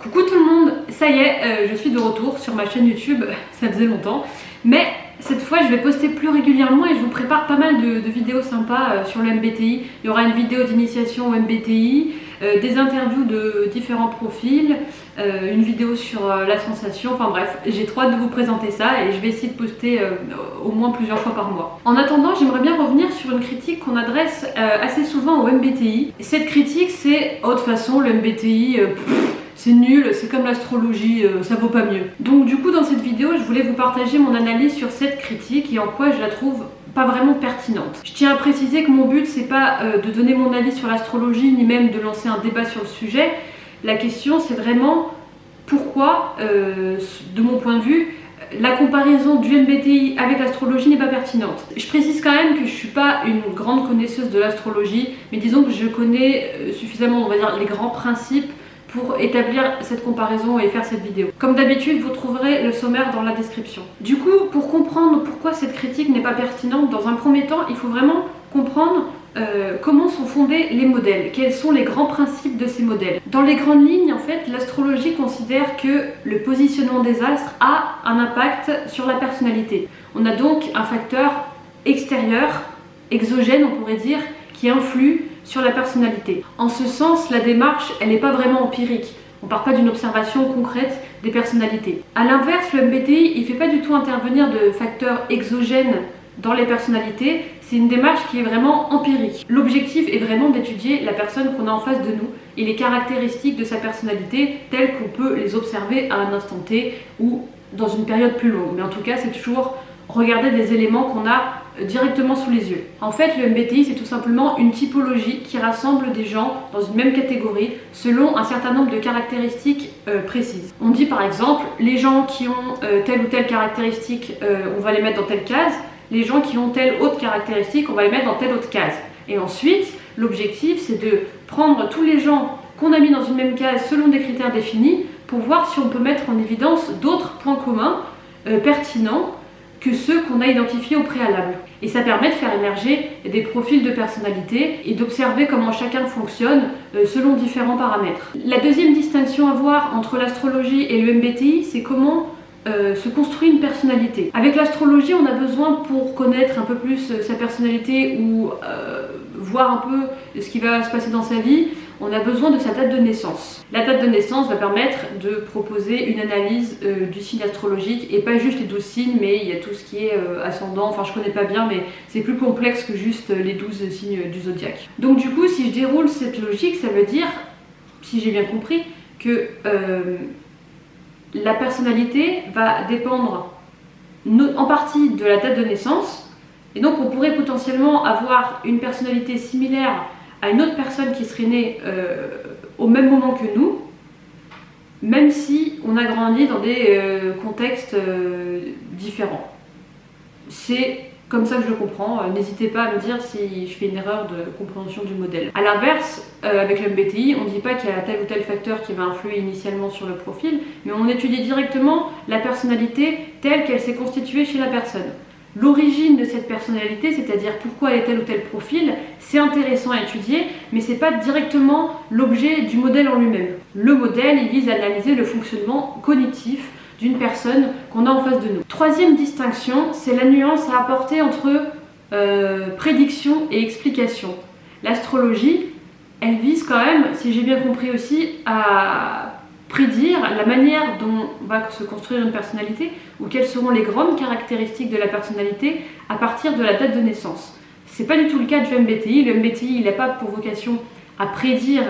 Coucou tout le monde, ça y est, je suis de retour sur ma chaîne YouTube, ça faisait longtemps, mais cette fois je vais poster plus régulièrement et je vous prépare pas mal de vidéos sympas sur le MBTI. Il y aura une vidéo d'initiation au MBTI, des interviews de différents profils, une vidéo sur la sensation, enfin bref, j'ai trop hâte de vous présenter ça et je vais essayer de poster au moins plusieurs fois par mois. En attendant, j'aimerais bien revenir sur une critique qu'on adresse assez souvent au MBTI. Cette critique c'est, oh de toute façon le MBTI... c'est nul, c'est comme l'astrologie, ça vaut pas mieux. Donc du coup dans cette vidéo je voulais vous partager mon analyse sur cette critique et en quoi je la trouve pas vraiment pertinente. Je tiens à préciser que mon but c'est pas de donner mon avis sur l'astrologie ni même de lancer un débat sur le sujet. La question c'est vraiment pourquoi, de mon point de vue, la comparaison du MBTI avec l'astrologie n'est pas pertinente. Je précise quand même que je suis pas une grande connaisseuse de l'astrologie, mais disons que je connais suffisamment, on va dire, les grands principes pour établir cette comparaison et faire cette vidéo. Comme d'habitude, vous trouverez le sommaire dans la description. Du coup, pour comprendre pourquoi cette critique n'est pas pertinente, dans un premier temps, il faut vraiment comprendre comment sont fondés les modèles, quels sont les grands principes de ces modèles. Dans les grandes lignes, en fait, l'astrologie considère que le positionnement des astres a un impact sur la personnalité. On a donc un facteur extérieur, exogène on pourrait dire, qui influe sur la personnalité. En ce sens, la démarche, elle n'est pas vraiment empirique. On part pas d'une observation concrète des personnalités. A l'inverse, le MBTI, il fait pas du tout intervenir de facteurs exogènes dans les personnalités. C'est une démarche qui est vraiment empirique. L'objectif est vraiment d'étudier la personne qu'on a en face de nous et les caractéristiques de sa personnalité telles qu'on peut les observer à un instant T ou dans une période plus longue. Mais en tout cas, c'est toujours regarder des éléments qu'on a directement sous les yeux. En fait, le MBTI, c'est tout simplement une typologie qui rassemble des gens dans une même catégorie selon un certain nombre de caractéristiques précises. On dit par exemple, les gens qui ont telle ou telle caractéristique, on va les mettre dans telle case, les gens qui ont telle autre caractéristique, on va les mettre dans telle autre case. Et ensuite, l'objectif, c'est de prendre tous les gens qu'on a mis dans une même case selon des critères définis pour voir si on peut mettre en évidence d'autres points communs pertinents que ceux qu'on a identifiés au préalable. Et ça permet de faire émerger des profils de personnalité et d'observer comment chacun fonctionne selon différents paramètres. La deuxième distinction à voir entre l'astrologie et le MBTI, c'est comment se construit une personnalité. Avec l'astrologie, on a besoin, pour connaître un peu plus sa personnalité ou voir un peu ce qui va se passer dans sa vie, on a besoin de sa date de naissance. La date de naissance va permettre de proposer une analyse du signe astrologique et pas juste les 12 signes, mais il y a tout ce qui est ascendant, enfin je connais pas bien, mais c'est plus complexe que juste les 12 signes du zodiaque. Donc du coup, si je déroule cette logique, ça veut dire, si j'ai bien compris, que la personnalité va dépendre en partie de la date de naissance, et donc on pourrait potentiellement avoir une personnalité similaire à une autre personne qui serait née au même moment que nous, même si on a grandi dans des contextes différents. C'est comme ça que je le comprends. N'hésitez pas à me dire si je fais une erreur de compréhension du modèle. A l'inverse, avec le MBTI, on ne dit pas qu'il y a tel ou tel facteur qui va influer initialement sur le profil, mais on étudie directement la personnalité telle qu'elle s'est constituée chez la personne. L'origine de cette personnalité, c'est-à-dire pourquoi elle est tel ou tel profil, c'est intéressant à étudier, mais c'est pas directement l'objet du modèle en lui-même. Le modèle, il vise à analyser le fonctionnement cognitif d'une personne qu'on a en face de nous. Troisième distinction, c'est la nuance à apporter entre prédiction et explication. L'astrologie, elle vise quand même, si j'ai bien compris aussi, à prédire la manière dont va se construire une personnalité ou quelles seront les grandes caractéristiques de la personnalité à partir de la date de naissance. C'est pas du tout le cas du MBTI. Le MBTI, il n'a pas pour vocation à prédire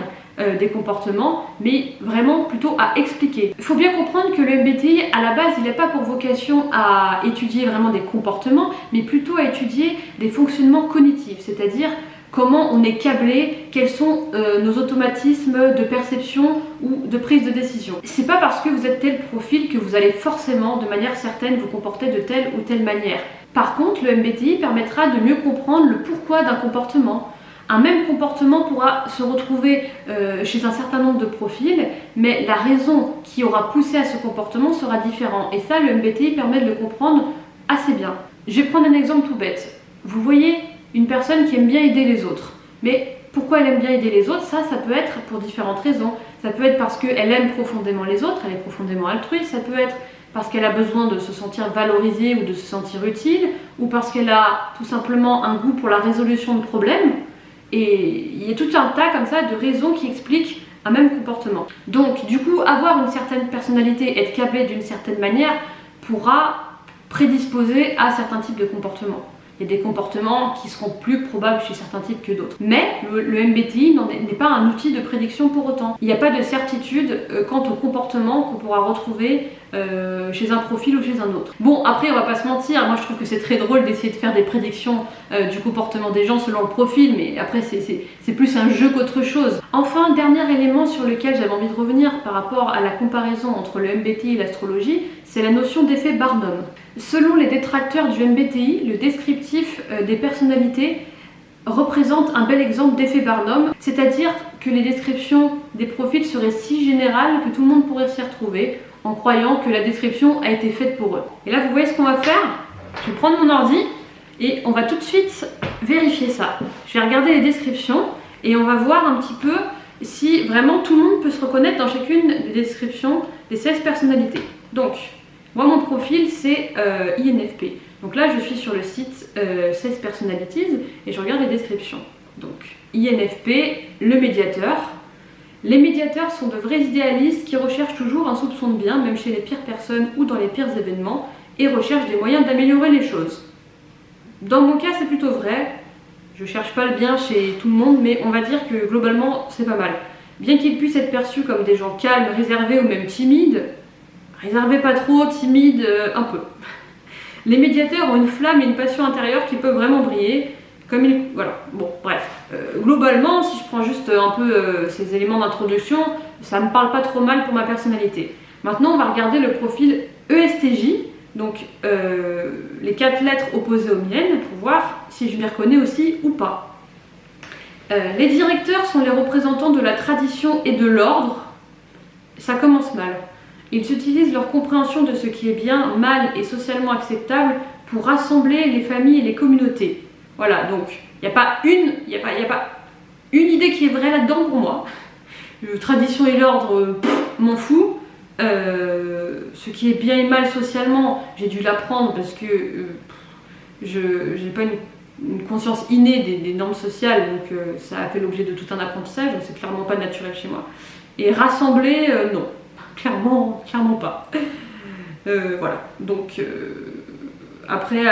des comportements, mais vraiment plutôt à expliquer. Il faut bien comprendre que le MBTI, à la base, il n'a pas pour vocation à étudier vraiment des comportements, mais plutôt à étudier des fonctionnements cognitifs, c'est-à-dire comment on est câblé, quels sont nos automatismes de perception ou de prise de décision. C'est pas parce que vous êtes tel profil que vous allez forcément, de manière certaine, vous comporter de telle ou telle manière. Par contre, le MBTI permettra de mieux comprendre le pourquoi d'un comportement. Un même comportement pourra se retrouver chez un certain nombre de profils, mais la raison qui aura poussé à ce comportement sera différente. Et ça, le MBTI permet de le comprendre assez bien. Je vais prendre un exemple tout bête. Vous voyez une personne qui aime bien aider les autres, mais pourquoi elle aime bien aider les autres, ça peut être pour différentes raisons. Ça peut être parce qu'elle aime profondément les autres, elle est profondément altruiste, ça peut être parce qu'elle a besoin de se sentir valorisée ou de se sentir utile, ou parce qu'elle a tout simplement un goût pour la résolution de problèmes. Et il y a tout un tas comme ça de raisons qui expliquent un même comportement. Donc du coup, avoir une certaine personnalité, être câblé d'une certaine manière, pourra prédisposer à certains types de comportements. Il y a des comportements qui seront plus probables chez certains types que d'autres. Mais le MBTI n'est pas un outil de prédiction pour autant. Il n'y a pas de certitude quant au comportement qu'on pourra retrouver chez un profil ou chez un autre. Bon, après on va pas se mentir, moi je trouve que c'est très drôle d'essayer de faire des prédictions du comportement des gens selon le profil, mais après c'est plus un jeu qu'autre chose. Enfin, dernier élément sur lequel j'avais envie de revenir par rapport à la comparaison entre le MBTI et l'astrologie, c'est la notion d'effet Barnum. Selon les détracteurs du MBTI, le descriptif des personnalités représente un bel exemple d'effet Barnum, c'est-à-dire que les descriptions des profils seraient si générales que tout le monde pourrait s'y retrouver en croyant que la description a été faite pour eux. Et là, vous voyez ce qu'on va faire? Je vais prendre mon ordi et on va tout de suite vérifier ça. Je vais regarder les descriptions et on va voir un petit peu si vraiment tout le monde peut se reconnaître dans chacune des descriptions des 16 personnalités. Donc, moi mon profil c'est INFP. Donc là je suis sur le site 16 Personalities et je regarde les descriptions. Donc INFP, le médiateur. Les médiateurs sont de vrais idéalistes qui recherchent toujours un soupçon de bien, même chez les pires personnes ou dans les pires événements, et recherchent des moyens d'améliorer les choses. Dans mon cas c'est plutôt vrai, je cherche pas le bien chez tout le monde, mais on va dire que globalement c'est pas mal. Bien qu'ils puissent être perçus comme des gens calmes, réservés ou même timides, réservés pas trop, timides un peu. Les médiateurs ont une flamme et une passion intérieure qui peuvent vraiment briller, comme ils... Voilà, bon, bref. Globalement, si je prends juste un peu ces éléments d'introduction, ça me parle pas trop mal pour ma personnalité. Maintenant, on va regarder le profil ESTJ, donc les 4 lettres opposées aux miennes, pour voir si je m'y reconnais aussi ou pas. Les directeurs sont les représentants de la tradition et de l'ordre. Ça commence mal. Ils utilisent leur compréhension de ce qui est bien, mal et socialement acceptable pour rassembler les familles et les communautés. Voilà, donc il n'y a pas une idée qui est vraie là-dedans pour moi. Tradition et l'ordre, m'en fous. Ce qui est bien et mal socialement, j'ai dû l'apprendre parce que je n'ai pas une conscience innée des normes sociales, donc ça a fait l'objet de tout un apprentissage, donc c'est clairement pas naturel chez moi. Et rassembler, non. Clairement pas. Voilà, donc après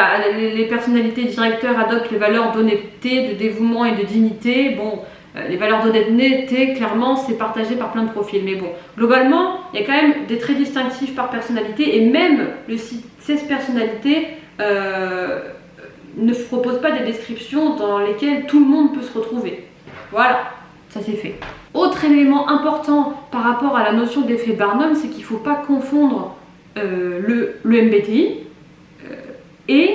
les personnalités directeurs adoptent les valeurs d'honnêteté, de dévouement et de dignité. Bon, les valeurs d'honnêteté, clairement, c'est partagé par plein de profils. Mais bon, globalement, il y a quand même des traits distinctifs par personnalité et même le site 16 personnalités ne propose pas des descriptions dans lesquelles tout le monde peut se retrouver. Voilà, ça c'est fait. Autre élément important par rapport à la notion d'effet Barnum, c'est qu'il ne faut pas confondre le MBTI et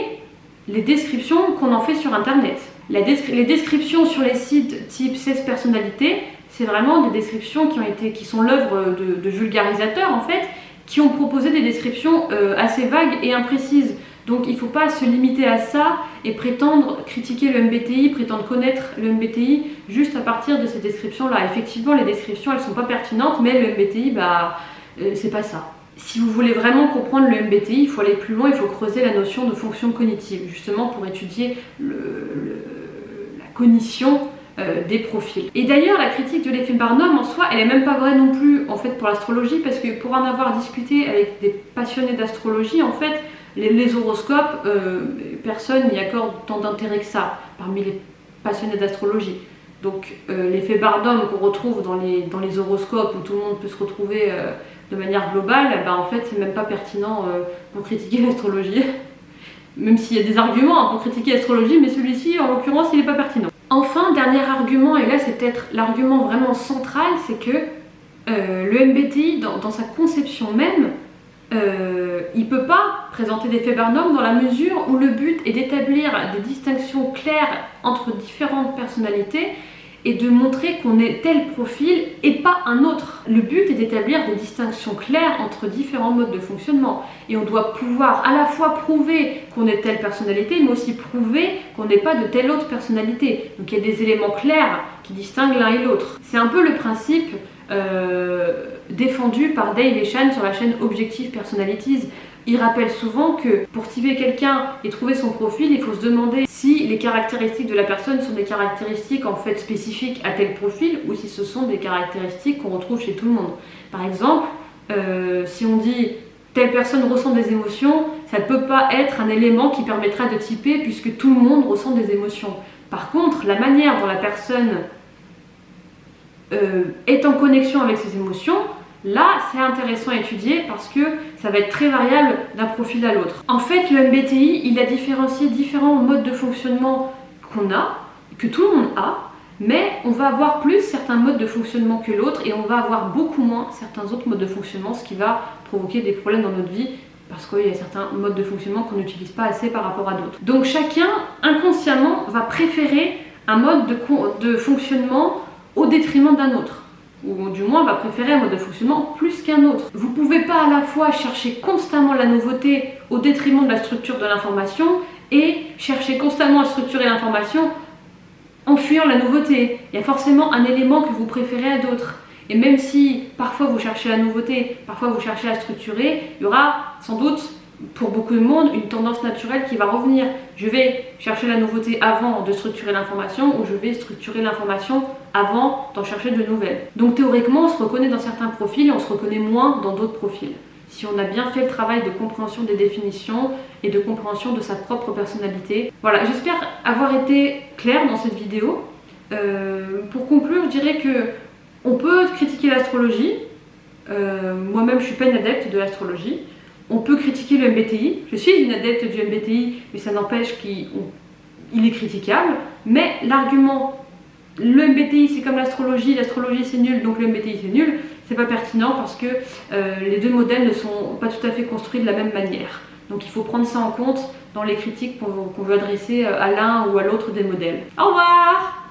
les descriptions qu'on en fait sur internet. Les descriptions sur les sites type 16 personnalités, c'est vraiment des descriptions qui sont l'œuvre de vulgarisateurs en fait, qui ont proposé des descriptions assez vagues et imprécises. Donc il ne faut pas se limiter à ça et prétendre critiquer le MBTI, prétendre connaître le MBTI juste à partir de ces descriptions-là. Effectivement, les descriptions, elles ne sont pas pertinentes, mais le MBTI, c'est pas ça. Si vous voulez vraiment comprendre le MBTI, il faut aller plus loin, il faut creuser la notion de fonction cognitive, justement pour étudier la cognition des profils. Et d'ailleurs, la critique de l'effet Barnum en soi, elle est même pas vraie non plus en fait pour l'astrologie, parce que pour en avoir discuté avec des passionnés d'astrologie, en fait, les horoscopes, personne n'y accorde tant d'intérêt que ça parmi les passionnés d'astrologie. Donc l'effet Barnum qu'on retrouve dans les horoscopes où tout le monde peut se retrouver de manière globale, en fait c'est même pas pertinent pour critiquer l'astrologie. Même s'il y a des arguments pour critiquer l'astrologie, mais celui-ci en l'occurrence il n'est pas pertinent. Enfin, dernier argument, et là c'est peut-être l'argument vraiment central, c'est que le MBTI dans sa conception même, il ne peut pas présenter d'effet Barnum dans la mesure où le but est d'établir des distinctions claires entre différentes personnalités et de montrer qu'on est tel profil et pas un autre. Le but est d'établir des distinctions claires entre différents modes de fonctionnement. Et on doit pouvoir à la fois prouver qu'on est telle personnalité, mais aussi prouver qu'on n'est pas de telle autre personnalité. Donc il y a des éléments clairs qui distinguent l'un et l'autre. C'est un peu le principe défendu par Dave et Shan sur la chaîne Objective Personalities. Il rappelle souvent que pour typer quelqu'un et trouver son profil, il faut se demander si les caractéristiques de la personne sont des caractéristiques en fait spécifiques à tel profil ou si ce sont des caractéristiques qu'on retrouve chez tout le monde. Par exemple, si on dit telle personne ressent des émotions, ça ne peut pas être un élément qui permettra de typer puisque tout le monde ressent des émotions. Par contre, la manière dont la personne est en connexion avec ses émotions, là, c'est intéressant à étudier parce que ça va être très variable d'un profil à l'autre. En fait, le MBTI, il a différencié différents modes de fonctionnement qu'on a, que tout le monde a, mais on va avoir plus certains modes de fonctionnement que l'autre et on va avoir beaucoup moins certains autres modes de fonctionnement, ce qui va provoquer des problèmes dans notre vie parce qu'il y a certains modes de fonctionnement qu'on n'utilise pas assez par rapport à d'autres. Donc chacun, inconsciemment, va préférer un mode de fonctionnement au détriment d'un autre. Ou du moins va préférer un mode de fonctionnement plus qu'un autre. Vous ne pouvez pas à la fois chercher constamment la nouveauté au détriment de la structure de l'information et chercher constamment à structurer l'information en fuyant la nouveauté. Il y a forcément un élément que vous préférez à d'autres. Et même si parfois vous cherchez la nouveauté, parfois vous cherchez à structurer, il y aura sans doute pour beaucoup de monde une tendance naturelle qui va revenir. Je vais chercher la nouveauté avant de structurer l'information ou je vais structurer l'information avant d'en chercher de nouvelles. Donc théoriquement on se reconnaît dans certains profils et on se reconnaît moins dans d'autres profils. Si on a bien fait le travail de compréhension des définitions et de compréhension de sa propre personnalité. Voilà, j'espère avoir été claire dans cette vidéo. Pour conclure, je dirais que on peut critiquer l'astrologie. Moi-même je suis pas une adepte de l'astrologie. On peut critiquer le MBTI, je suis une adepte du MBTI, mais ça n'empêche qu'il est critiquable. Mais l'argument, le MBTI c'est comme l'astrologie c'est nul, donc le MBTI c'est nul, c'est pas pertinent parce que les deux modèles ne sont pas tout à fait construits de la même manière. Donc il faut prendre ça en compte dans les critiques qu'on veut adresser à l'un ou à l'autre des modèles. Au revoir!